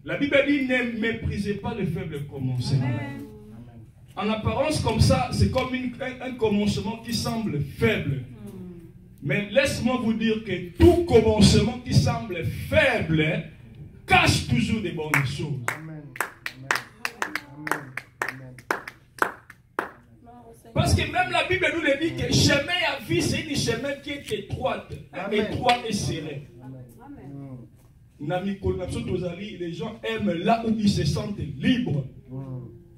La Bible dit ne méprisez pas les faibles commencements. En apparence comme ça, c'est comme un commencement qui semble faible. Mais laisse-moi vous dire que tout commencement qui semble faible cache toujours des bonnes choses. Parce que même la Bible nous le dit que chemin à vie, c'est une chemin qui est étroite et serré. Les gens aiment là où ils se sentent libres.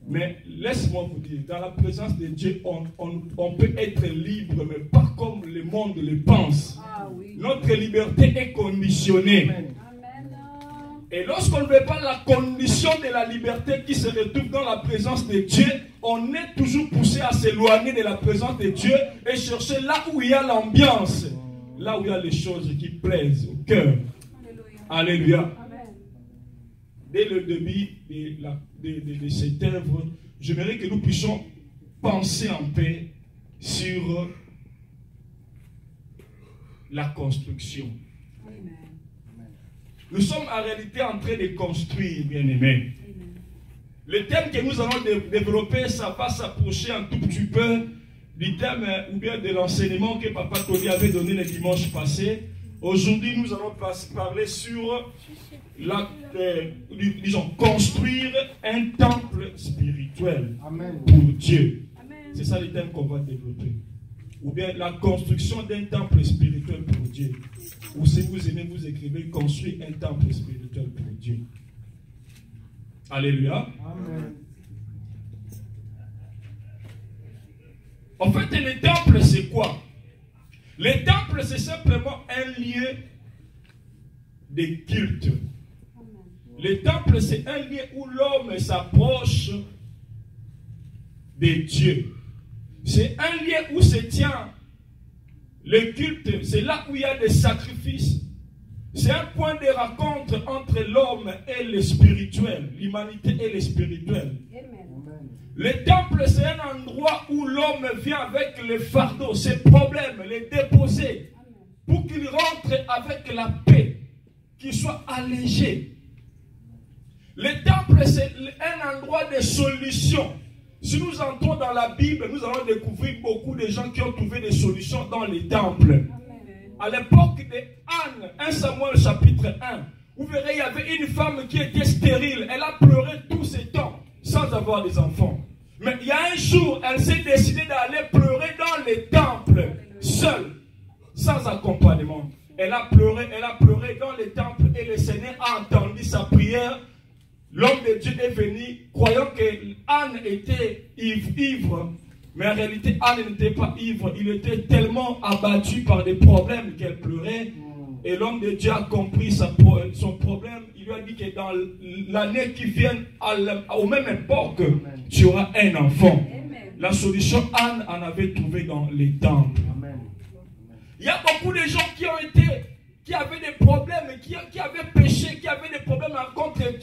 Mais laisse-moi vous dire, dans la présence de Dieu, on peut être libre, mais pas comme le monde le pense. Notre liberté est conditionnée. Et lorsqu'on ne veut pas la condition de la liberté qui se retrouve dans la présence de Dieu, on est toujours poussé à s'éloigner de la présence de Dieu et chercher là où il y a l'ambiance, là où il y a les choses qui plaisent au cœur. Alléluia. Dès le début de cette œuvre, j'aimerais que nous puissions penser en paix sur la construction. Nous sommes en réalité en train de construire, bien-aimés. Le thème que nous allons développer, ça va s'approcher un tout petit peu du thème ou bien de l'enseignement que Papa Tony avait donné le dimanche passé. Aujourd'hui, nous allons parler sur disons, construire un temple spirituel pour Dieu. C'est ça le thème qu'on va développer. Ou bien la construction d'un temple spirituel pour Dieu. Ou si vous aimez, vous écrivez construire un temple spirituel pour Dieu. Alléluia. Amen. En fait, le temple, c'est quoi? Le temple, c'est simplement un lieu de culte. Le temple, c'est un lieu où l'homme s'approche de Dieu. C'est un lieu où se tient le culte. C'est là où il y a des sacrifices. C'est un point de rencontre entre l'homme et le spirituel, l'humanité et le spirituel. Le temple, c'est un endroit où l'homme vient avec les fardeaux, ses problèmes, les déposer, pour qu'il rentre avec la paix, qu'il soit allégé. Le temple, c'est un endroit de solution. Si nous entrons dans la Bible, nous allons découvrir beaucoup de gens qui ont trouvé des solutions dans les temples. À l'époque de Anne, 1 Samuel chapitre 1, vous verrez, il y avait une femme qui était stérile. Elle a pleuré tout ce temps sans avoir des enfants. Mais il y a un jour, elle s'est décidée d'aller pleurer dans les temples, seule, sans accompagnement. Elle a pleuré dans les temples et le Seigneur a entendu sa prière. L'homme de Dieu est venu, croyant que Anne était ivre. Mais en réalité, Anne n'était pas ivre. Il était tellement abattu par des problèmes qu'elle pleurait. Et l'homme de Dieu a compris son problème. Il lui a dit que dans l'année qui vient, au même époque, tu auras un enfant. Amen. La solution, Anne en avait trouvé dans les temples. Amen. Il y a beaucoup de gens qui avaient des problèmes, qui avaient péché, qui avaient des problèmes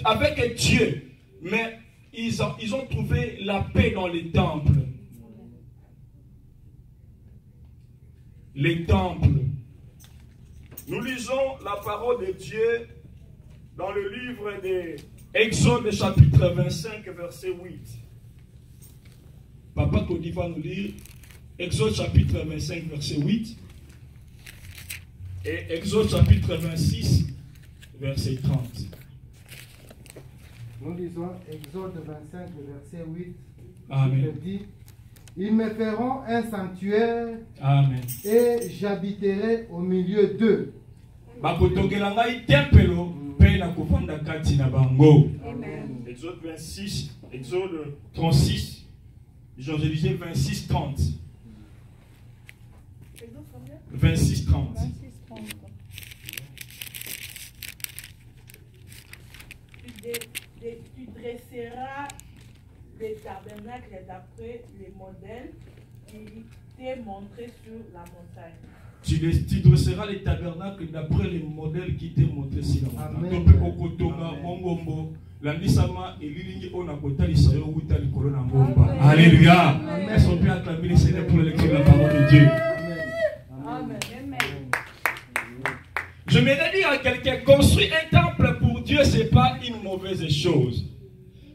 avec Dieu. Mais ils ont trouvé la paix dans les temples. Les temples. Nous lisons la parole de Dieu dans le livre d'Exode chapitre 25 verset 8. Papa Cody va nous lire Exode chapitre 25 verset 8 et Exode chapitre 26 verset 30. Nous lisons Exode 25 verset 8. Amen. Il dit: ils me feront un sanctuaire. Amen. Et j'habiterai au milieu d'eux. Amen. Exode 26, Exode 36, je disais 26, 30. 26, 30. Tu dresseras les tabernacles d'après les modèles qui t'est montré sur la montagne. Tu dresseras les tabernacles d'après les modèles qui t'est montré sur la montagne. Alléluia. Est-ce qu'on peut acclamer le Seigneur pour la lecture de la parole de Dieu? Amen. Je m'aimerais dire à quelqu'un, construis un temple pour Dieu, ce n'est pas une mauvaise chose.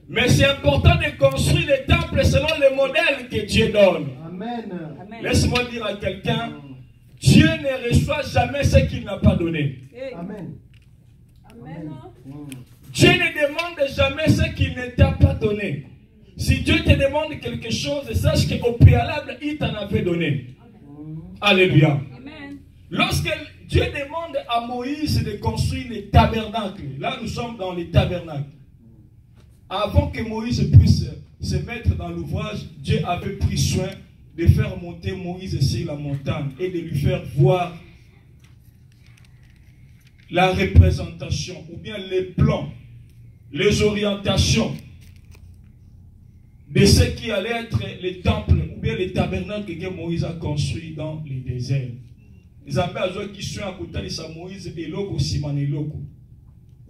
Mais c'est important de construire les temples selon le modèle que Dieu donne. Amen. Laisse-moi dire à quelqu'un, Dieu ne reçoit jamais ce qu'il n'a pas donné. Amen. Amen. Dieu ne demande jamais ce qu'il ne t'a pas donné. Si Dieu te demande quelque chose, sache qu'au préalable, il t'en avait donné. Alléluia. Amen. Lorsque Dieu demande à Moïse de construire les tabernacles, là nous sommes dans les tabernacles. Avant que Moïse puisse se mettre dans l'ouvrage, Dieu avait pris soin de faire monter Moïse sur la montagne et de lui faire voir la représentation, ou bien les plans, les orientations de ce qui allait être les temples, ou bien les tabernacles que Moïse a construits dans les déserts. Nous avons qui sont à côté de Moïse et l'eau aussi,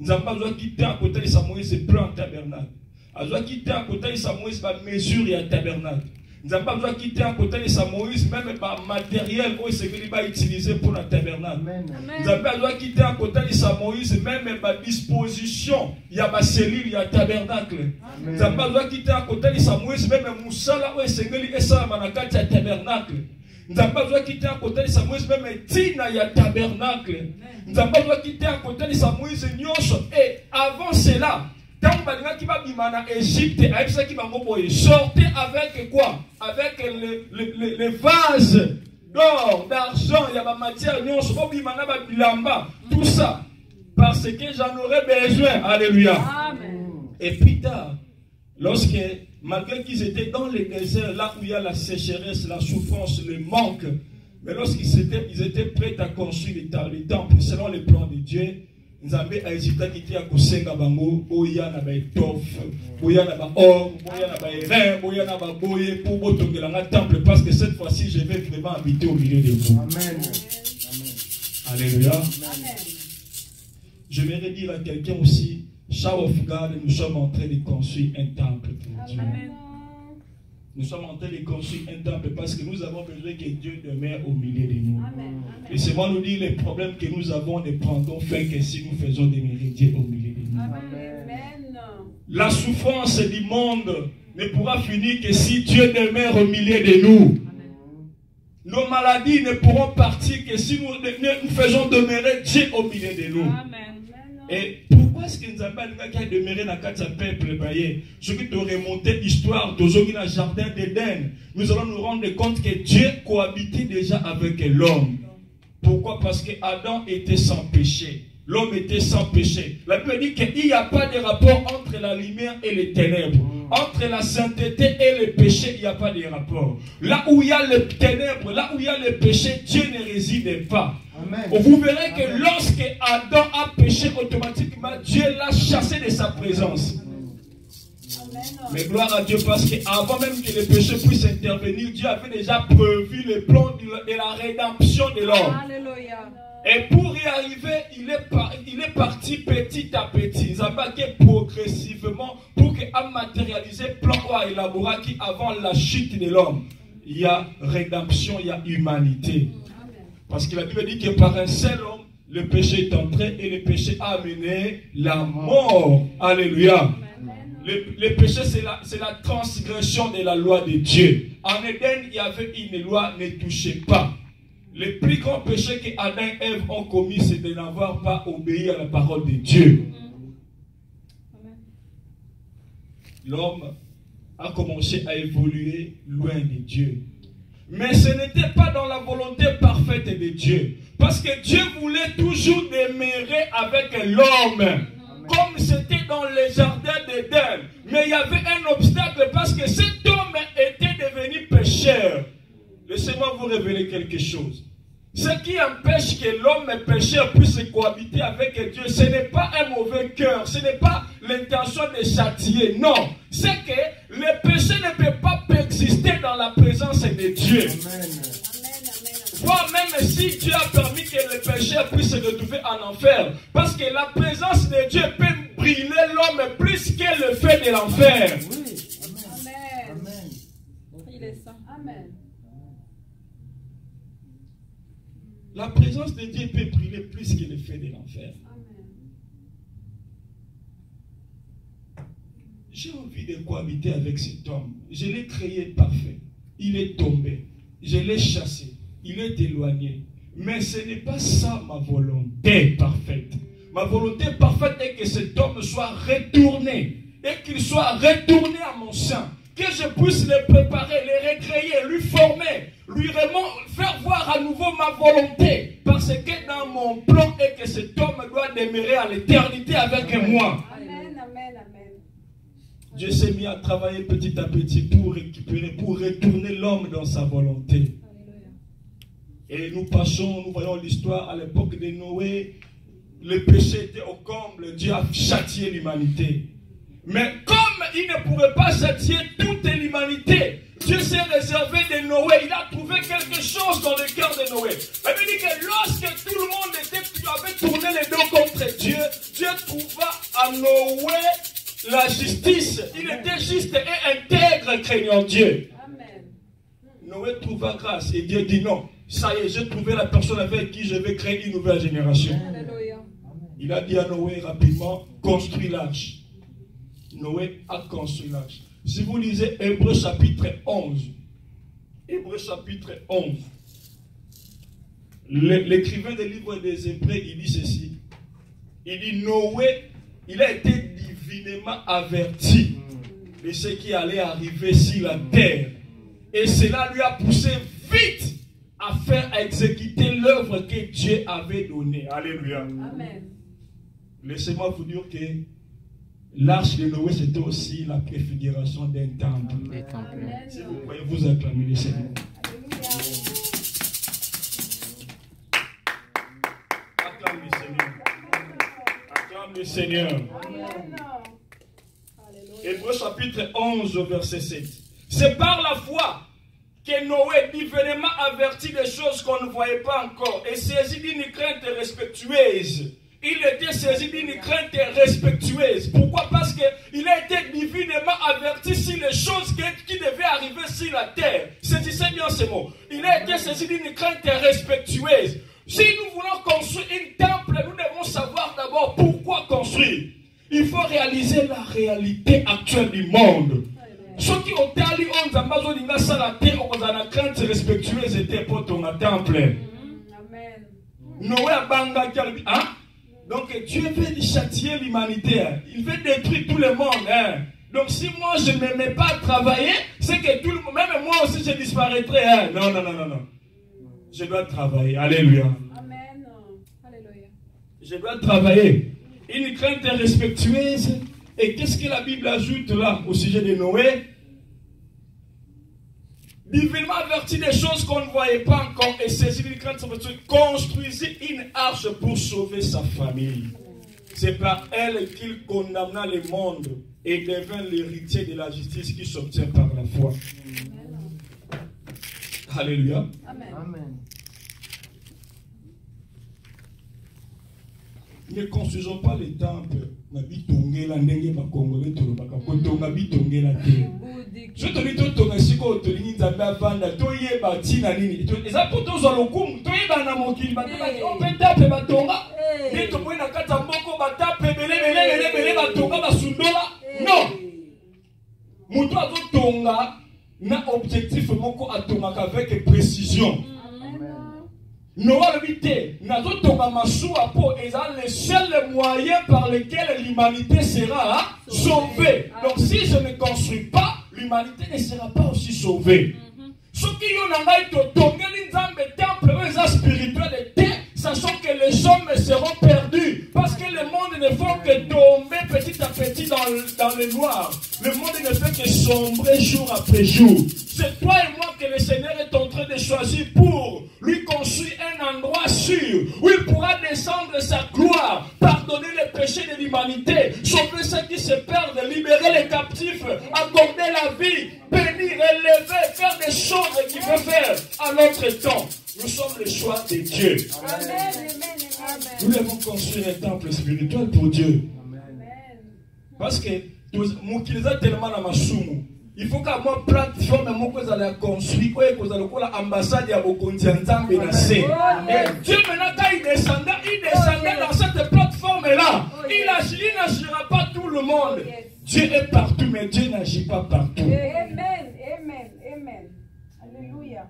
nous avons besoin de quitter à côté de Moïse et plan tabernacle. Nous avons quitter à côté de Moïse la mesure et tabernacle. Nous avons besoin de quitter à côté de Moïse même le matériel où il va utiliser pour le tabernacle. Nous avons besoin de quitter à côté de Moïse même la disposition. Il y a ma cellule, il y a tabernacle. Nous avons besoin de quitter à côté de Moïse même le moussala où il est tabernacle. Nous n'avons pas besoin de quitter à côté de Moïse, même Tina, il y a tabernacle. Nous n'avons pas besoin de quitter à côté de Moïse, et avant cela, quand qui va en Égypte, sortez avec quoi? Avec les vases d'or, d'argent, il y a ma matière, tout ça, parce que j'en aurais besoin. Alléluia. Amen. Et plus tard, lorsque malgré qu'ils étaient dans les déserts, là où il y a la sécheresse, la souffrance, le manque, mais lorsqu'ils étaient prêts à construire les temples selon les plans de Dieu, ils avaient à Égypte qui était à Kosenga Bango, Oya na ba étoffe, Oya na ba or, Oya na ba rein, Oya na ba boye pour botongeler un temple, parce que cette fois-ci, je vais vraiment habiter au milieu de vous. Amen. Alléluia. Amen. Je vais dire à quelqu'un aussi, Child of God, nous sommes en train de construire un temple pour Dieu. Amen. Nous sommes en train de construire un temple parce que nous avons besoin que Dieu demeure au milieu de nous. Amen. Et c'est moi nous dire les problèmes que nous avons ne prendront fin que si nous faisons demeurer Dieu au milieu de nous. Amen. La souffrance du monde ne pourra finir que si Dieu demeure au milieu de nous. Nos maladies ne pourront partir que si nous faisons demeurer Dieu au milieu de nous. Amen. Et pourquoi est-ce que nous avons demeuré dans le peuple païen? Ce qui te remonté l'histoire de le jardin d'Éden, nous allons nous rendre compte que Dieu cohabitait déjà avec l'homme. Pourquoi? Parce que Adam était sans péché. L'homme était sans péché. La Bible dit qu'il n'y a pas de rapport entre la lumière et les ténèbres. Entre la sainteté et le péché, il n'y a pas de rapport. Là où il y a les ténèbres, là où il y a le péché, Dieu ne réside pas. Amen. Vous verrez que lorsque Adam a péché, automatiquement, Dieu l'a chassé de sa présence. Amen. Mais gloire à Dieu, parce qu'avant même que le péché puisse intervenir, Dieu avait déjà prévu le plan de la rédemption de l'homme. Alléluia. Et pour y arriver, il est parti petit à petit. Il a marqué progressivement pour qu'il a matérialisé le plan ou élaboré qui avant la chute de l'homme. Il y a rédemption, il y a humanité. Parce que la Bible dit que par un seul homme, le péché est entré et le péché a amené la mort. Alléluia. Le péché, c'est la transgression de la loi de Dieu. En Éden, il y avait une loi, ne touchez pas. Le plus grand péché que Adam et Ève ont commis, c'est de n'avoir pas obéi à la parole de Dieu. L'homme a commencé à évoluer loin de Dieu. Mais ce n'était pas dans la volonté parfaite de Dieu. Parce que Dieu voulait toujours demeurer avec l'homme. Comme c'était dans le jardin d'Éden. Mais il y avait un obstacle parce que cet homme était devenu pécheur. Laissez-moi vous révéler quelque chose. Ce qui empêche que l'homme pécheur puisse cohabiter avec Dieu, ce n'est pas un mauvais cœur, ce n'est pas l'intention de châtier, non. C'est que le péché ne peut pas exister dans la présence de Dieu. Voire même si Dieu a permis que le pécheur puisse se retrouver en enfer, parce que la présence de Dieu peut brûler l'homme plus que le feu de l'enfer. Amen. Il est saint. Amen. La présence de Dieu peut brûler plus que le feu de l'enfer. j'ai envie de cohabiter avec cet homme. Je l'ai créé parfait. Il est tombé. Je l'ai chassé. Il est éloigné. Mais ce n'est pas ça ma volonté parfaite. Ma volonté parfaite est que cet homme soit retourné. Et qu'il soit retourné à mon sein. Que je puisse le préparer, le recréer, lui former, lui vraiment faire voir à nouveau ma volonté. Parce que dans mon plan est que cet homme doit demeurer à l'éternité avec moi. Amen, amen, amen. Dieu s'est mis à travailler petit à petit pour récupérer, pour retourner l'homme dans sa volonté. Et nous voyons l'histoire à l'époque de Noé. Le péché était au comble, Dieu a châtié l'humanité. Mais comme il ne pouvait pas châtier toute l'humanité, Dieu s'est réservé de Noé. Il a trouvé quelque chose dans le cœur de Noé. La Bible dit que lorsque tout le monde avait tourné les dos contre Dieu, Dieu trouva à Noé la justice. Il était juste et intègre, craignant Dieu. Amen. Noé trouva grâce et Dieu dit non. Ça y est, j'ai trouvé la personne avec qui je vais créer une nouvelle génération. Alléluia. Il a dit à Noé rapidement, construis l'arche. Noé a construit l'arche. Si vous lisez Hébreux chapitre 11, Hébreux chapitre 11, l'écrivain des livres des Hébreux, il dit ceci. Il dit Noé, il a été divinement averti de ce qui allait arriver sur la terre. Et cela lui a poussé vite à faire exécuter l'œuvre que Dieu avait donnée. Alléluia. Amen. Laissez-moi vous dire que l'arche de Noé, c'était aussi la préfiguration d'un temple. Amen. Si vous pouvez vous acclamer le Seigneur. Alléluia. Acclame le Seigneur. Acclame le Seigneur. Amen. Alléluia. Hébreux chapitre 11, verset 7. C'est par la foi que Noé, divinement averti des choses qu'on ne voyait pas encore, et saisi d'une crainte respectueuse. Il était saisi d'une crainte respectueuse. Pourquoi? Parce qu'il a été divinement averti sur les choses qui devaient arriver sur la terre. Saisissez bien ces mots. Il a été saisi d'une crainte respectueuse. Si nous voulons construire une temple, nous devons savoir d'abord pourquoi construire. Il faut réaliser la réalité actuelle du monde. Ceux qui ont tali on zambazo linga sala te okozana crainte respectueuse était pour ton temple. Amen. Noé a banga hein? Donc Dieu veut châtier l'humanité. Il veut détruire tout le monde. Hein? Donc si moi je ne me mets pas à travailler, c'est que tout le monde, même moi aussi je disparaîtrai. Hein? Non, non, non, non, non. Je dois travailler. Alléluia. Amen. Alléluia. Je dois travailler. Une crainte respectueuse. Et qu'est-ce que la Bible ajoute là au sujet de Noé? Divinement averti des choses qu'on ne voyait pas encore et saisi d'une crainte respectueuse, construisit une arche pour sauver sa famille. C'est par elle qu'il condamna le monde et devint l'héritier de la justice qui s'obtient par la foi. Alléluia. Amen. Amen. Ne construisons pas les temples. Na bitongela ndenge ba Congolais tolobaka kotonga bitongela te. Je te dis totonga siko tolingi nzambe avanda toyeba tina nini. Eza poto zo lokumu toyeba na mokili bataka opetape batonga. Ne to boina kata mboko batape belele batonga basundola. Non. Muto azotonga na objectif moko atongaka avec précision. Noé le dit, nazotonga masuwa po eza le seul moyen par lequel l'humanité sera sauvée. Donc si je ne construis pas, l'humanité ne sera pas aussi sauvée. Ce qui y a ngai to tongeli nzambe temple eza spirituel te, sachant que les hommes seront perdus parce que le monde ne fait que tomber petit à petit dans le noir. Le monde ne fait que sombrer jour après jour. C'est toi et moi que le Seigneur est en train de choisir pour lui construire un endroit sûr où il pourra descendre sa gloire, pardonner les péchés de l'humanité, sauver ceux qui se perdent, libérer les captifs, accorder la vie, bénir, élever, faire des choses qu'il veut faire à notre temps. Nous sommes le choix de Dieu. Amen. Nous devons construire un temple spirituel pour Dieu. Parce que Moukiliza tellement dans ma soumou. Il faut qu'à moi plateforme moi que allez construire quoi que vous allez quoi l'ambassade ya bokonzi nzambe na se. Et Dieu maintenant quand il descendait dans cette plateforme là, il n'agira pas tout le le monde. Dieu est partout, mais Dieu n'agit pas partout. Amen, amen, amen. Alléluia.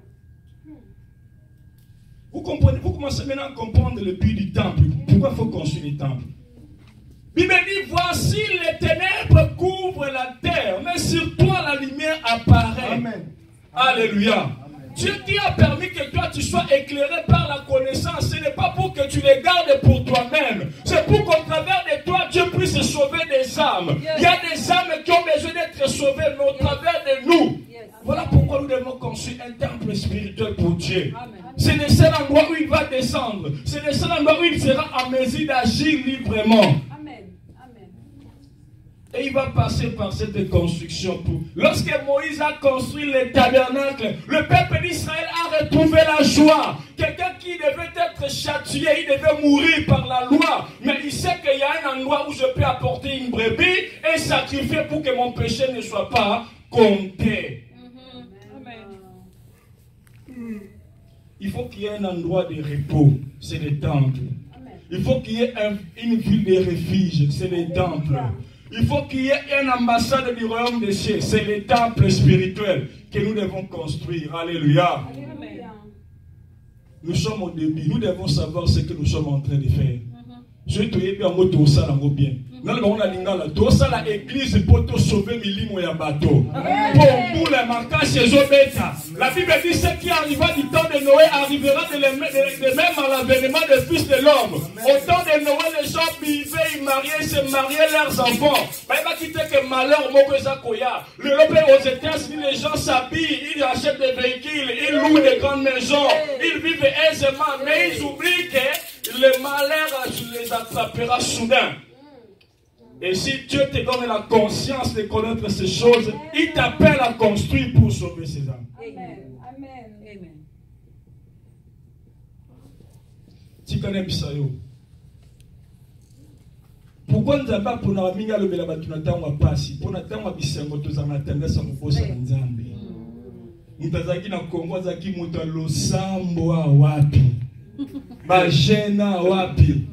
Vous comprenez, vous commencez maintenant à comprendre le but du temple. Pourquoi il faut construire les temples? Bible dit, voici les ténèbres couvrent la terre, mais sur toi la lumière apparaît. Amen. Alléluia. Dieu qui a permis que toi tu sois éclairé par la connaissance, ce n'est pas pour que tu les gardes pour toi-même. C'est pour qu'au travers de toi, Dieu puisse sauver des âmes. Il y a des âmes qui ont besoin d'être sauvées, mais au travers de nous. Voilà pourquoi nous devons construire un temple spirituel pour Dieu. C'est le seul endroit où il va descendre. C'est le seul endroit où il sera en mesure d'agir librement. Et il va passer par cette construction. Lorsque Moïse a construit le tabernacle, le peuple d'Israël a retrouvé la joie. Quelqu'un qui devait être châtié, il devait mourir par la loi. Mais il sait qu'il y a un endroit où je peux apporter une brebis et sacrifier pour que mon péché ne soit pas compté. Il faut qu'il y ait un endroit de repos, c'est le temple. Il faut qu'il y ait une ville de refuge, c'est le temple. Il faut qu'il y ait une ambassade du royaume des cieux. C'est le temple spirituel que nous devons construire. Alléluia. Nous sommes au début. Nous devons savoir ce que nous sommes en train de faire. Je te dis bien, tout ça là bien. Nous avons la lingala. Tout ça la église pour te sauver milimo ya bateau. Pour nous les marquages chez Obeta. La Bible dit ce qui arriva du temps de Noé arrivera de même à l'avènement du Fils de l'homme. Au temps de Noé, les gens vivaient, ils mariaient, se mariaient leurs enfants. Mais il va quitter que malheur, l'Europe aux États-Unis, les gens s'habillent, ils achètent des véhicules, ils louent des grandes maisons, ils vivent aisément, mais ils oublient que le malheur les attrapera soudain. Et si Dieu te donne la conscience de connaître ces choses, il t'appelle à construire pour sauver ses âmes. Amen. Amen. Amen. Tu connais Bisayo. Pourquoi nous avons pour nous amener à l'obéla batunatanga pasi pour natanga bisengo tozana tendance à mubosa nzambe. Mutazaki na Kongo zaki mutalo sambo wapi. Bajena wapi.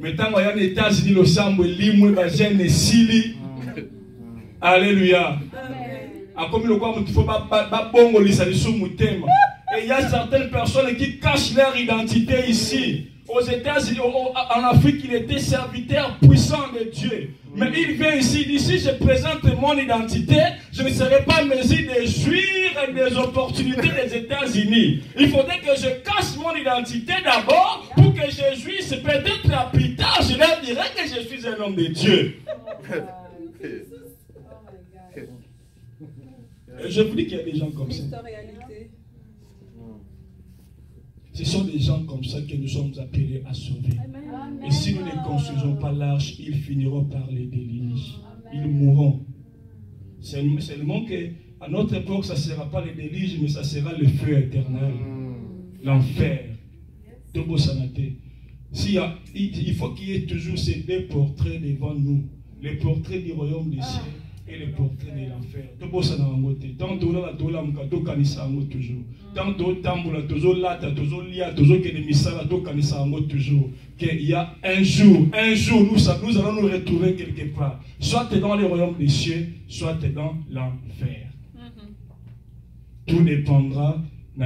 Metango ya États-Unis lo sambo limwe bajene sili. Alléluia. Akomi lo kwa mutifo ba bongo lisalisu mutema. Et il y a certaines personnes qui cachent leur identité ici. Aux États-Unis, en Afrique, il était serviteur puissant de Dieu. Mais il vient ici, il dit, si je présente mon identité, je ne serai pas en mesure de jouir des opportunités des États-Unis. Il faudrait que je cache mon identité d'abord pour que je jouisse. Peut-être à plus tard, je leur dirai que je suis un homme de Dieu. Je vous dis qu'il y a des gens comme ça. Ce sont des gens comme ça que nous sommes appelés à sauver. Amen. Et si nous ne construisons pas l'arche, ils finiront par les déluges. Ils mourront. Seulement qu'à notre époque, ça ne sera pas les déluges, mais ça sera le feu éternel. L'enfer. Il faut qu'il y ait toujours ces deux portraits devant nous. Les portraits du royaume des cieux et les portraits de l'enfer. Tant que toujours. Tant toujours. Qu'il y a un jour, nous allons nous retrouver quelque part. Soit dans le royaume des cieux, soit dans l'enfer. Tout dépendra de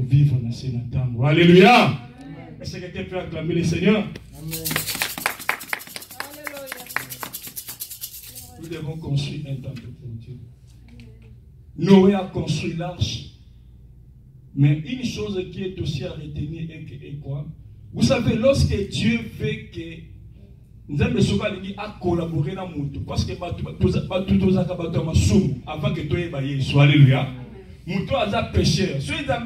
vivre dans ce temps. Alléluia. Est-ce que quelqu'un peut acclamer le Seigneur? Amen. Nous devons construire un temple pour Dieu. Noé a construit l'arche. Mais une chose qui est aussi à retenir est quoi? Vous savez, lorsque Dieu veut que nous a collaboré dans le monde, parce que avant que tu sois alléluia, Mouto a péché. Si il a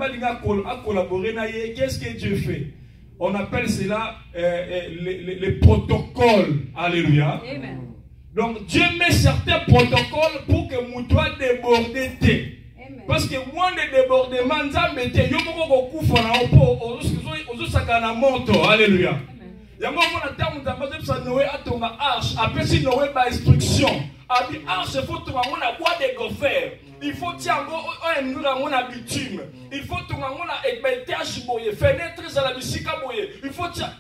collaboré, qu'est-ce que Dieu fait? On appelle cela les protocoles. Alléluia. Amen. Donc Dieu met certains protocoles pour que Mouto déborde. Parce que moi de débordement, alléluia. Noé a ton arche. Après si Noé a instruction. A dit arche, il faut trouver la boîte de gopher. Il faut tirer un mur à bitume. Il faut trouver un étage boye. Fenêtre à la musique boye. Il faut tirer.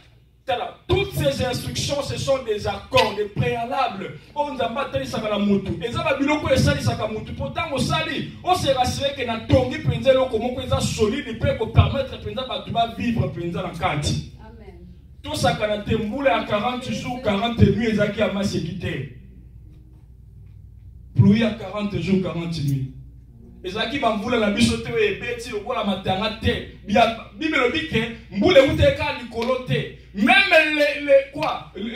Toutes ces instructions, ce sont des accords, des préalables. On nous a battu la moutou. Et ça va bien que ça la moutou. Pourtant, on s'allie. On s'est rassuré que notre tongi penza le comment penza solide et peut permettre penza ba vivre penza la kati. Amen. Tout ça quand on moule à 40 jours, 40 nuits ezaki à maséquité. Pluie à 40 jours, 40 nuits. Ezaki ba mvula la biso te e beti o la matanga te. Bible dit que mboule uteka likolote. Même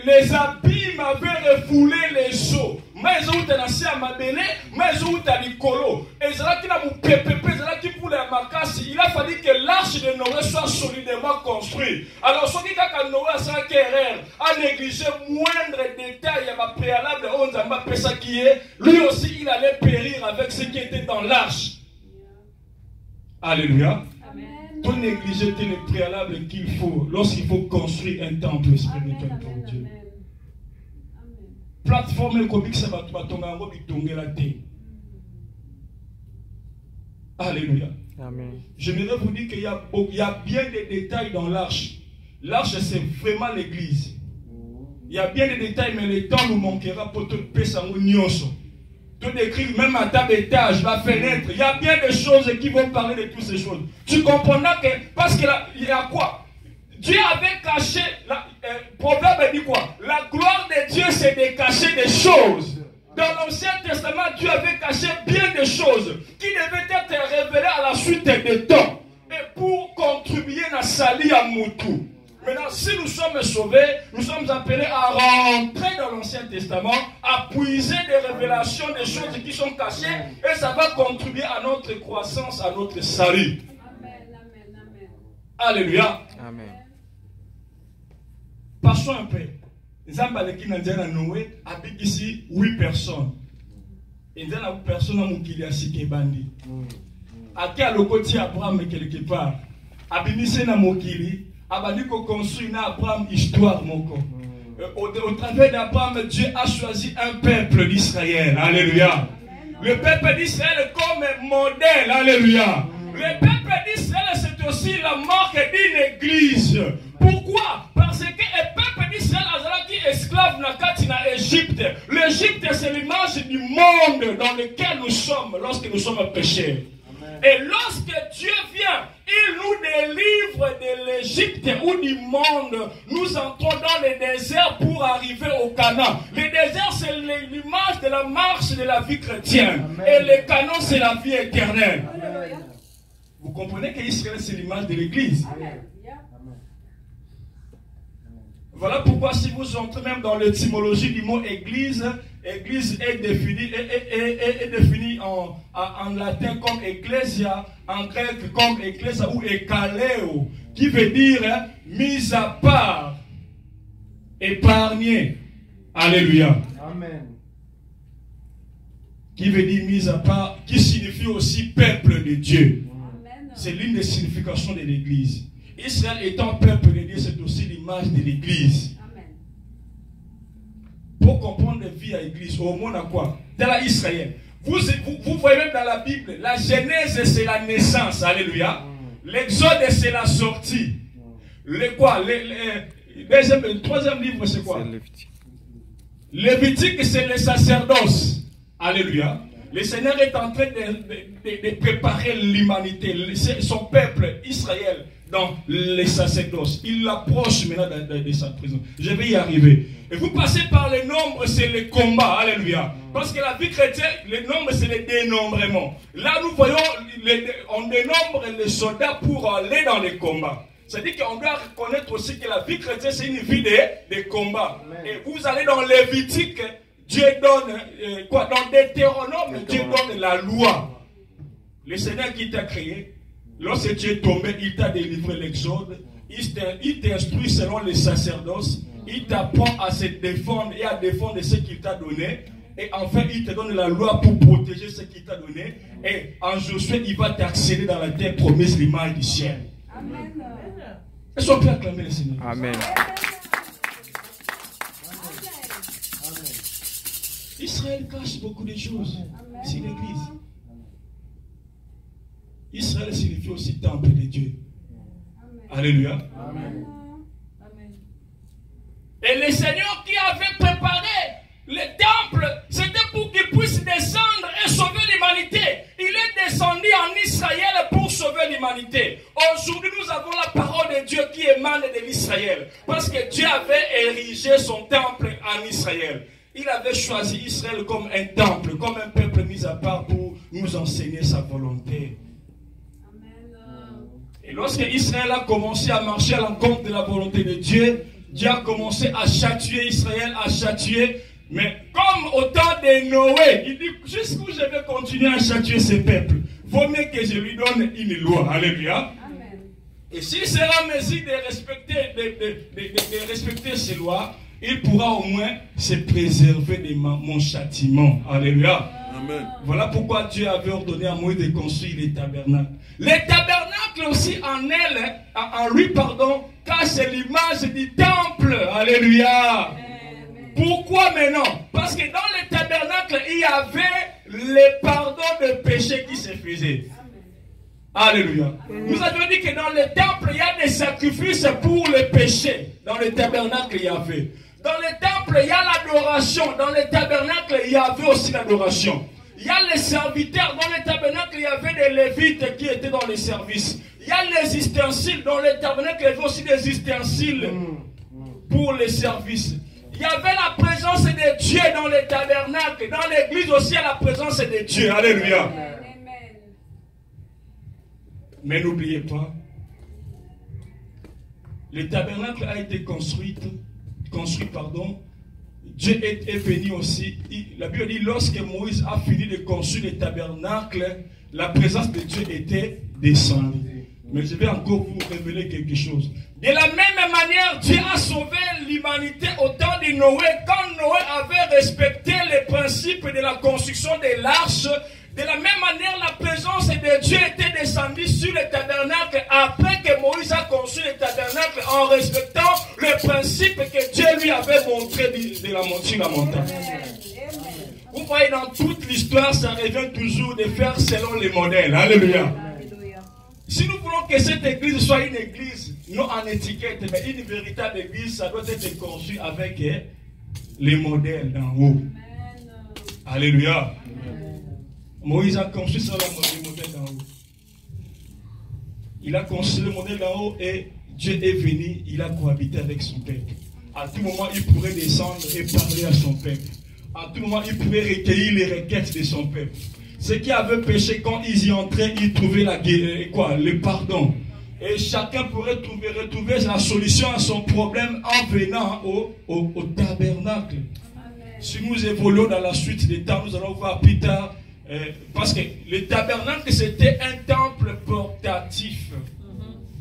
les abîmes avaient refoulé les eaux. Mais ils ont été lancés à Mabélé, mais ils ont été à Nicolo. Et ils ont été pour la Makassi. Il a fallu que l'arche de Noé soit solidement construite. Alors, ce qui est Noé a 5 erreurs, a négligé moindre détail, il y a préalable, on a fait ça qui est. Lui aussi, il allait périr avec ce qui était dans l'arche. Alléluia. Tout négliger les préalables qu'il faut lorsqu'il faut construire un temple spirituel pour Dieu. Plateforme comique, ça va tomber la terre. Alléluia. Amen. J'aimerais vous dire qu'il y a bien des détails dans l'arche. L'arche, c'est vraiment l'église. Il y a bien des détails, mais le temps nous manquera pour tout le tout décrire, même à table étage, la fenêtre. Il y a bien des choses qui vont parler de toutes ces choses. Tu comprendras que, parce qu'il y a quoi? Dieu avait caché, le proverbe dit quoi? La gloire de Dieu, c'est de cacher des choses. Dans l'Ancien Testament, Dieu avait caché bien des choses qui devaient être révélées à la suite des temps. Et pour contribuer à salir à Moutou. Maintenant, si nous sommes sauvés, nous sommes appelés à rentrer dans l'Ancien Testament, à puiser des révélations, des choses qui sont cachées, et ça va contribuer à notre croissance, à notre salut. Amen, amen, amen. Alléluia. Amen. Passons un peu. Zambaleki Nandiana Noé habite ici 8 personnes. Et dans la personne qui a cité Bandi. À quel côté Abraham quelque part. Abimise na mokili. Abadiko construit na Abraham histoire moko. Au travers d'Abraham, Dieu a choisi un peuple d'Israël. Alléluia. Le peuple d'Israël comme modèle. Alléluia. Le peuple d'Israël, c'est aussi la marque d'une église. Pourquoi? Parce que le peuple d'Israël est esclave dans l'Égypte. L'Égypte, c'est l'image du monde dans lequel nous sommes lorsque nous sommes pécheurs. Et lorsque Dieu vient, il nous délivre de l'Égypte ou du monde. Nous entrons dans le désert pour arriver au Canaan. Le désert, c'est l'image de la marche de la vie chrétienne. Amen. Et le Canaan, c'est la vie éternelle. Amen. Vous comprenez qu'Israël, c'est l'image de l'Église. Amen. Voilà pourquoi si vous entrez même dans l'étymologie du mot église, église est définie en latin comme ecclesia, en grec comme ecclesia ou ekaleo, qui veut dire mise à part, épargnée. Alléluia. Amen. Qui veut dire mise à part, qui signifie aussi peuple de Dieu. C'est l'une des significations de l'église. Israël étant peuple de Dieu, c'est aussi l'image de l'église. Pour comprendre la vie à l'église, au monde à quoi? Dans Israël. Vous voyez même dans la Bible, la Genèse c'est la naissance, alléluia. L'Exode c'est la sortie. Le troisième livre c'est quoi? Lévitique c'est le sacerdoce, alléluia. Le Seigneur est en train de préparer l'humanité, son peuple, Israël, dans les sacerdoces. Il l'approche maintenant de sa prison. Je vais y arriver. Et vous passez par les nombres, c'est le combat. Alléluia. Parce que la vie chrétienne, les nombres, c'est le dénombrement. Là, nous voyons, on dénombre les soldats pour aller dans les combats. C'est-à-dire qu'on doit reconnaître aussi que la vie chrétienne, c'est une vie de combat. Amen. Et vous allez dans Lévitique, Dieu donne, dans Deutéronome, Dieu donne la loi. Le Seigneur qui t'a créé, lorsque tu es tombé, il t'a délivré l'Exode. Il t'instruit selon les sacerdoces. Il t'apprend à se défendre et à défendre ce qu'il t'a donné. Et enfin, il te donne la loi pour protéger ce qu'il t'a donné. Et en Josué, il va t'accéder dans la terre promise, l'image du ciel. Amen. Est-ce qu'on peut acclamer le Seigneur? Amen. Israël cache beaucoup de choses. C'est l'église. Israël signifie aussi temple de Dieu. Amen. Alléluia. Amen. le Seigneur qui avait préparé le temple, c'était pour qu'il puisse descendre et sauver l'humanité. Il est descendu en Israël pour sauver l'humanité. Aujourd'hui, nous avons la parole de Dieu qui émane de l'Israël. Parce que Dieu avait érigé son temple en Israël. Il avait choisi Israël comme un temple, comme un peuple mis à part pour nous enseigner sa volonté. Et lorsque Israël a commencé à marcher à l'encontre de la volonté de Dieu, Dieu a commencé à châtier Israël, à châtier. Mais comme au temps de Noé, il dit, jusqu'où je vais continuer à châtier ce peuple, vaut mieux que je lui donne une loi. Alléluia. Amen. Et s'il sera en mesure de respecter ces lois, il pourra au moins se préserver de mon châtiment. Alléluia. Amen. Voilà pourquoi Dieu avait ordonné à Moïse de construire les tabernacles. Les tabernacles aussi en lui, car c'est l'image du temple. Alléluia. Amen. Pourquoi maintenant? Parce que dans les tabernacles, il y avait les pardons de péché qui se faisaient. Alléluia. Nous avions dit que dans le temple, il y a des sacrifices pour les péchés. Dans le tabernacle, il y avait. Dans le temple, il y a l'adoration. Dans le tabernacle, il y avait aussi l'adoration. Il y a les serviteurs. Dans le tabernacle, il y avait des lévites qui étaient dans les services. Il y a les ustensiles. Dans le tabernacle, il y avait aussi des ustensiles pour les services. Il y avait la présence de Dieu dans le tabernacle. Dans l'église aussi, il y a la présence de Dieu. Alléluia. Amen. Mais n'oubliez pas, le tabernacle a été construit. Dieu est venu aussi. La Bible dit, lorsque Moïse a fini de construire le tabernacle, la présence de Dieu était descendue. Mais je vais encore vous révéler quelque chose. De la même manière, Dieu a sauvé l'humanité au temps de Noé. Quand Noé avait respecté les principes de la construction de l'arche, de la même manière, la présence de Dieu était descendue sur le tabernacle après que Moïse a construit le tabernacle en respectant le principe que Dieu lui avait montré de la montagne. Vous voyez, dans toute l'histoire, ça revient toujours de faire selon les modèles. Alléluia. Si nous voulons que cette église soit une église, non en étiquette, mais une véritable église, ça doit être construit avec les modèles d'en haut. Alléluia. Moïse a construit sur le modèle d'en haut. Il a construit le modèle d'en haut et Dieu est venu, il a cohabité avec son peuple. À tout moment, il pourrait descendre et parler à son peuple. À tout moment, il pouvait recueillir les requêtes de son peuple. Ceux qui avaient péché, quand ils y entraient, ils trouvaient le pardon. Et chacun pourrait retrouver la solution à son problème en venant au tabernacle. Amen. Si nous évoluons dans la suite des temps, nous allons voir plus tard. Parce que le tabernacle, c'était un temple portatif.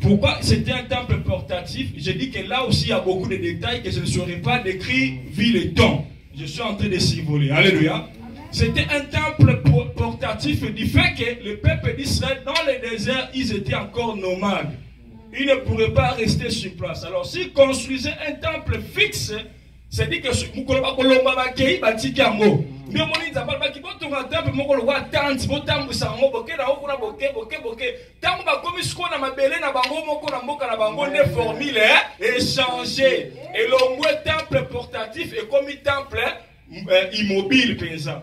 Pourquoi c'était un temple portatif? J'ai dit que là aussi, il y a beaucoup de détails que je ne saurais pas décrire vu le temps. Je suis en train de s'y voler. Alléluia. C'était un temple portatif du fait que le peuple d'Israël, dans le désert, ils étaient encore nomades. Ils ne pourraient pas rester sur place. Alors, s'ils construisaient un temple fixe, c'est-à-dire que et le temple portatif est comme un temple immobile, paysan.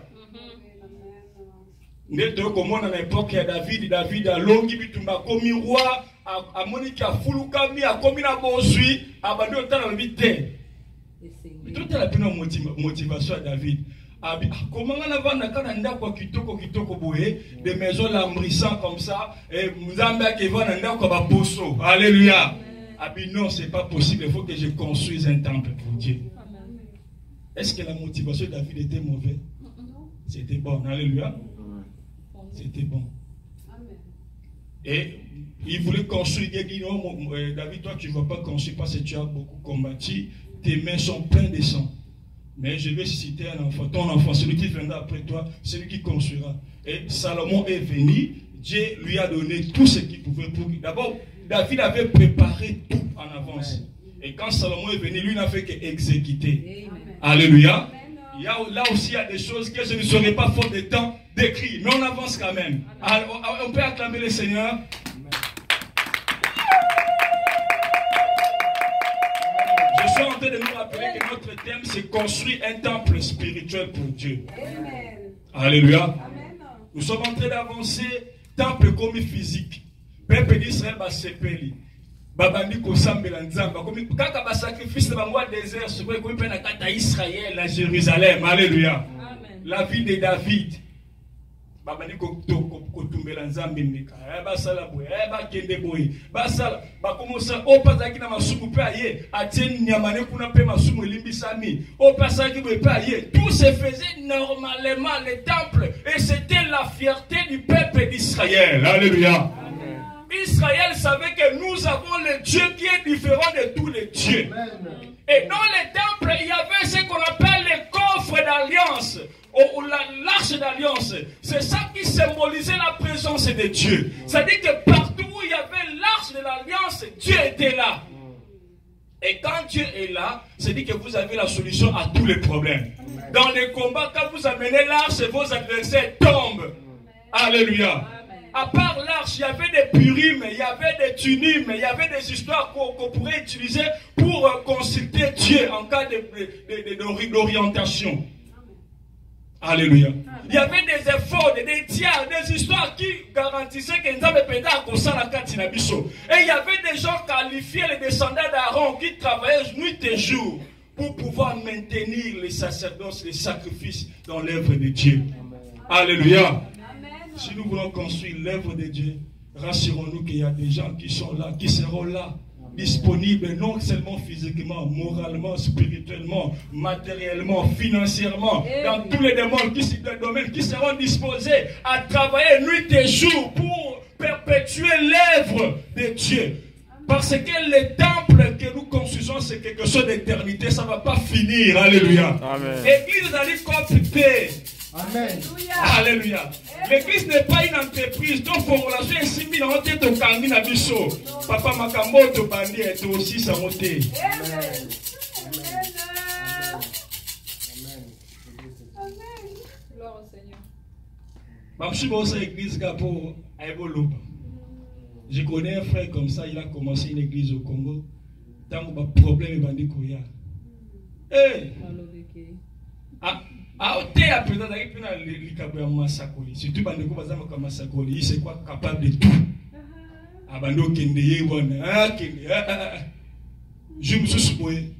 Comme à l'époque de David a longi bitumba comme roi, a Monica Fulukami, a comme na bozui, a bandi otana le vite. Tout est la motivation à David. Comment on a vendu quand on a quoi kitoko boé, des maisons lambrissant comme ça, et Mzambia qui va dans quoi baboso. Alléluia. Non, c'est pas possible. Il faut que je construise un temple pour Dieu. Est-ce que la motivation de David était mauvaise? C'était bon. Alléluia. C'était bon. Et il voulait construire. Il dit non, David, toi tu ne vas pas construire parce que tu as beaucoup combattu. Tes mains sont pleines de sang. Mais je vais citer un enfant. Ton enfant, celui qui viendra après toi, celui qui construira. Et Salomon est venu. Dieu lui a donné tout ce qu'il pouvait pour. D'abord, David avait préparé tout en avance. Et quand Salomon est venu, lui n'a fait qu'exécuter. Alléluia. Là aussi, il y a des choses que je ne saurais pas faute de temps d'écrire. Mais on avance quand même. Alors, on peut acclamer le Seigneur. Je suis en train de nous rappeler que notre thème, c'est construire un temple spirituel pour Dieu. Amen. Alléluia. Amen. Nous sommes en train d'avancer, temple comme physique. Peuple d'Israël va s'épeler. Babandi kosambela nzamba. Comme kaka ba sacrifice dans le désert, ce qu'on appelle la carte Israël, à Jérusalem. Alléluia. Amen. La vie de David. Babandi kotumbela nzambe ndeka. Ba sala boye, ba kende boye. Ba sala, ba commencer o pasaki na masumu pe aye, atien nyamane kuna pe masumu limbisami. O pasaki boye pe aye. Tout se faisait normalement le temple et c'était la fierté du peuple d'Israël. Alléluia. Israël savait que nous avons le Dieu qui est différent de tous les dieux. Et dans les temples, il y avait ce qu'on appelle les coffres d'alliance, ou l'arche d'alliance. C'est ça qui symbolisait la présence de Dieu. C'est-à-dire que partout où il y avait l'arche de l'alliance, Dieu était là. Et quand Dieu est là, c'est-à-dire que vous avez la solution à tous les problèmes. Dans les combats, quand vous amenez l'arche, vos adversaires tombent. Alléluia. À part l'arche, il y avait des purimes, il y avait des tunimes, il y avait des histoires qu'on pourrait utiliser pour consulter Dieu en cas d'orientation. Alléluia. Il y avait des efforts, des tiers, des histoires qui garantissaient que nous avons pédé à cause la Katina Bisso. Et il y avait des gens qualifiés, les descendants d'Aaron, qui travaillaient nuit et jour pour pouvoir maintenir les sacerdoces, les sacrifices dans l'œuvre de Dieu. Alléluia. Si nous voulons construire l'œuvre de Dieu, rassurons-nous qu'il y a des gens qui sont là, qui seront là, disponibles, non seulement physiquement, moralement, spirituellement, matériellement, financièrement, dans tous les domaines qui seront disposés à travailler nuit et jour pour perpétuer l'œuvre de Dieu. Parce que le temple que nous construisons, c'est quelque chose d'éternité, ça ne va pas finir. Alléluia. L'église allait compléter. Amen. Alléluia. L'église n'est pas une entreprise. Donc, formulation est simple dans notre tête au Kangi na biso. Papa Makambo to bandi est aussi sa montée. Amen. Gloire au Seigneur. Mamchi bossa église Gapo à Eboloba. Je connais un frère comme ça, il a commencé une église au Congo. Tant que le problème est bandi koya. Eh. Ah, tu es appelé dans le massacoli. Surtout quand tu es dans le massacoli, il c'est quoi capable de tout. Abando kendeye wana, kende. Je me suis souhaité.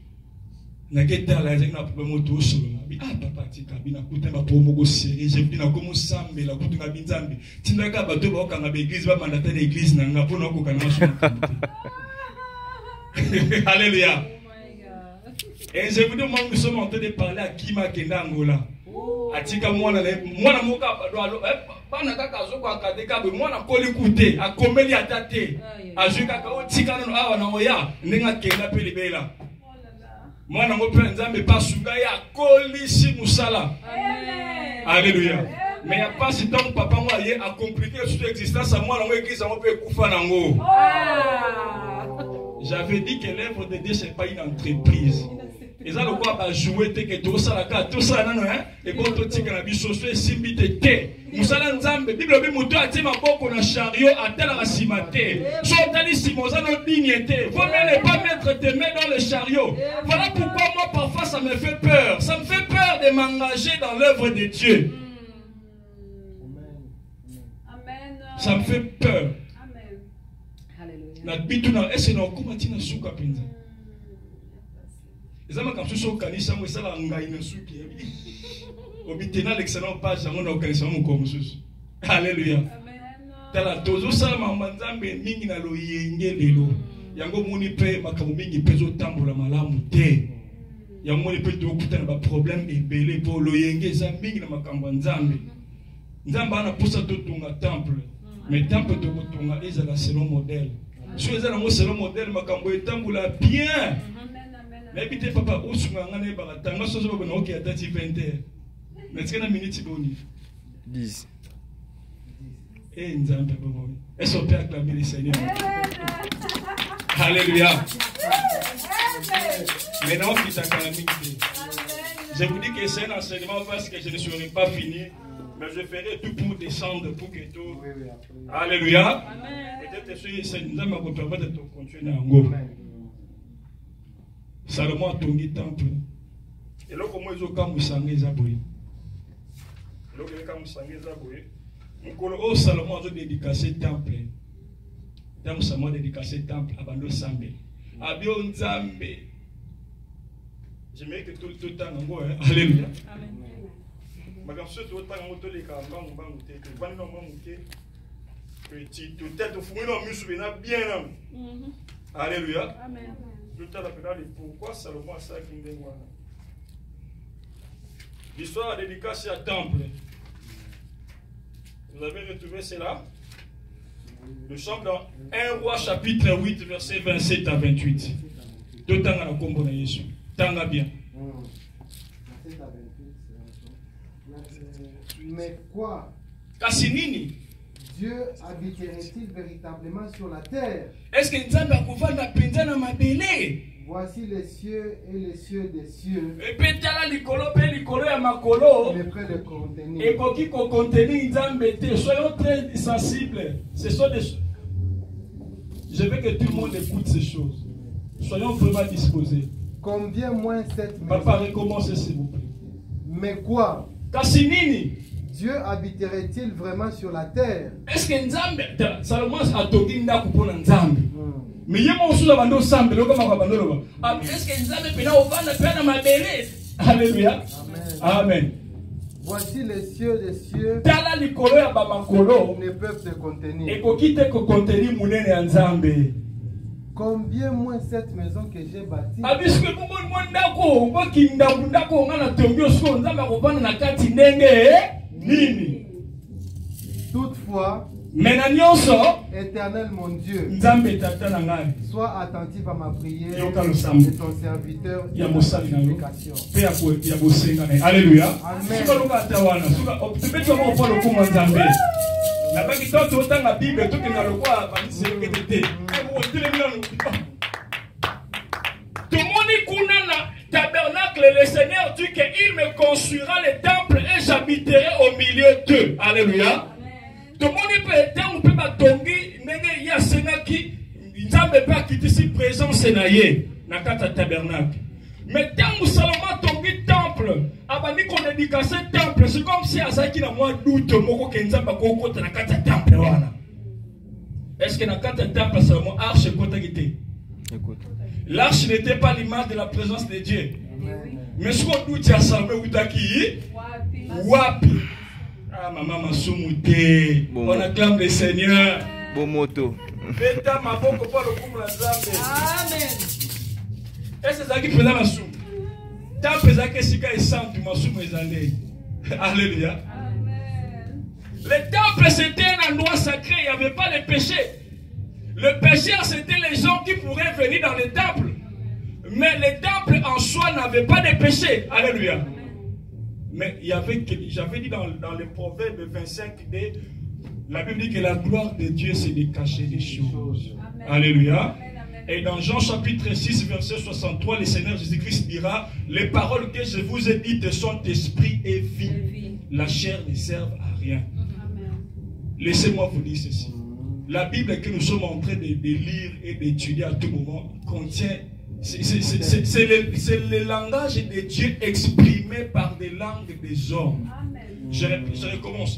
Na keta la zeng na problème auto solo. Ah papa tika bina kuta ba promo go série, je bina comme sambe la kutu nga binzambe. Tindaka bato ba okanga ba église ba mandataire d'église na nga pona ko kana so. Alléluia. Et je vous demande, nous sommes en train de parler à Kima Kenda Angola. Atika mwana moka bana kaka zo kwa kadeka be mwana koli kute akomeli atate ajuka ka otika no awa na oya ndinga kenda pe libela mwana ngo pe nzambe pasuka ya koli si musala. Alléluia. Mais il n'y a pas si tant papa moi a compliqué toute existence à moi na église on peut kufa nango. J'avais dit que l'œuvre de Dieu ce n'est pas une entreprise. Et ça, le quoi va jouer, que tout ça, tout ça, non, hein? Et quand tu dis que la vie sociale est simbite, Moussala Nzambe, Bible, Bible, a dit ma boko na chariot, a tel la cimate. Sotali Simosa, notre dignité. Vous ne pas mettre tes mains dans le chariot. Voilà pourquoi moi, parfois, ça me fait peur. Ça me fait peur de m'engager dans l'œuvre de Dieu. Amen. Ça me fait peur. Amen. Alléluia. Est-ce que nous avons dit souka pinza? Les hommes qui sont organisés, ils sont organisés. Obtenir l'excellent page, ils sont organisés comme ça. Alléluia. Tala tozo salama manzambe mingi na loyenge lelo. Yango moni pe makamu mingi pezo tambola malamu te. Yango moni pe to kuta na ba problème ebele po loyenge za mingi na makambo nzambe. Nzamba ana posa to tunga temple. Mais temple to tunga ezala selon modèle. Si ezala mo selon modèle makambo etambola bien. Mais puis papa osunga ngane ba tanga sozo ba na oki atati 20h. Mais c'est na minute boni. 10. Et Nzambe bon. Est-ce qu'on peut acclamer le Seigneur? Alléluia. Maintenant qui t'acclame. Je vous dis que c'est un enseignement parce que je ne serai pas fini. Mais je ferai tout pour descendre pour que tout. Alléluia. Peut-être que c'est Nzambe va permettre de continuer en go. Salomon a tourné temple. Et là, comment ils ont kamusangé Zaboui. Et là, ils ont kamusangé Zaboui. Mon Salomon a dédicacé le temple. Dans Salomon a dédicacé le temple à Bando Sambe. Abio Nzambe. J'aimerais que tout le temps, alléluia. Amen. Madame, ce tout le temps, on te les camps, on va monter. On va monter. Petit, tout tête, au fond, on me bien. Alléluia. Amen. Tout à l'heure, pourquoi Salomon a ça qui me dévoile. L'histoire dédicacée à temple. Vous avez retrouvé cela? Nous sommes dans 1 Roi chapitre 8, verset 27 à 28. Tout le temps, on a compris Jésus. Tanga bien. Mais quoi? Kassinini. Dieu habiterait-il véritablement sur la terre? Est-ce que Nzambe akuvanda penza na mabele? Voici les cieux et les cieux des cieux. Et petala likolo pe likolo ya makolo. Mais près de contenir. Et koki ko contenir Nzambe te. Soyons très sensibles. Ce sont des. Je veux que tout le monde écoute ces choses. Soyons vraiment disposés. Combien moins cette maison? Papa, recommencez s'il vous plaît. Mais quoi? Kassinini. Dieu habiterait-il vraiment sur la terre? Est-ce que Nzambe, Salomon a togi ndaku pona Nzambe? Mais il y a mon sous bando Sambe, le comme bando. Est-ce que Nzambe pena ovanda pena mabele? Alléluia. Amen. Voici les cieux des cieux. Tala likolo ya bamakolo ne peuvent te contenir. Et kokite ko contenir munene ya Nzambe. Combien moins cette maison que j'ai bâtie? Abiske bongo ndako, boki ndako ngana tongyo so Nzambe akobana na kati ndenge nini? Toutefois, Éternel mon Dieu, sois attentif à ma prière et ton serviteur et à ma supplication. Alléluia. Amen. Tabernacle, le Seigneur dit qu'il me construira le temple et j'habiterai au milieu d'eux. Alléluia. Tout le monde peut être, on peut pas tomber, mais il y a Seigneur qui n'a pas quitté si présent Sénaïe, dans le tabernacle. Mais tant que Salomon tombe temple, abandi qu'on dédicace ce temple, c'est comme si à ça qui n'a moins doute, moko kenzamba koko na kata temple wana. Est-ce que dans kata temple Salomon arche kota gité? L'arche n'était pas l'image de la présence de Dieu. Mais ce qu'on doute à Salomon Outaki, wapi. Ah, maman m'a soumouté. On acclame le Seigneur. Bon moto. Amen. Est-ce que ça qui présente ma soum? Tant présent que si il sent ma soum les années. Alléluia. Le temple c'était un endroit sacré, il n'y avait pas de péché. Le pécheur c'était les gens qui pourraient venir dans le temple. Mais le temple en soi n'avait pas de péché. Alléluia. Mais il y avait, j'avais dit dans le proverbe 25, la Bible dit que la gloire de Dieu c'est de cacher les choses. Amen. Alléluia. Et dans Jean chapitre 6, verset 63, le Seigneur Jésus-Christ dira: les paroles que je vous ai dites sont esprit et vie. La chair ne sert à rien. Laissez-moi vous dire ceci. La Bible que nous sommes en train de lire et d'étudier à tout moment contient, c'est le langage de Dieu exprimé par des langues des hommes. Je recommence.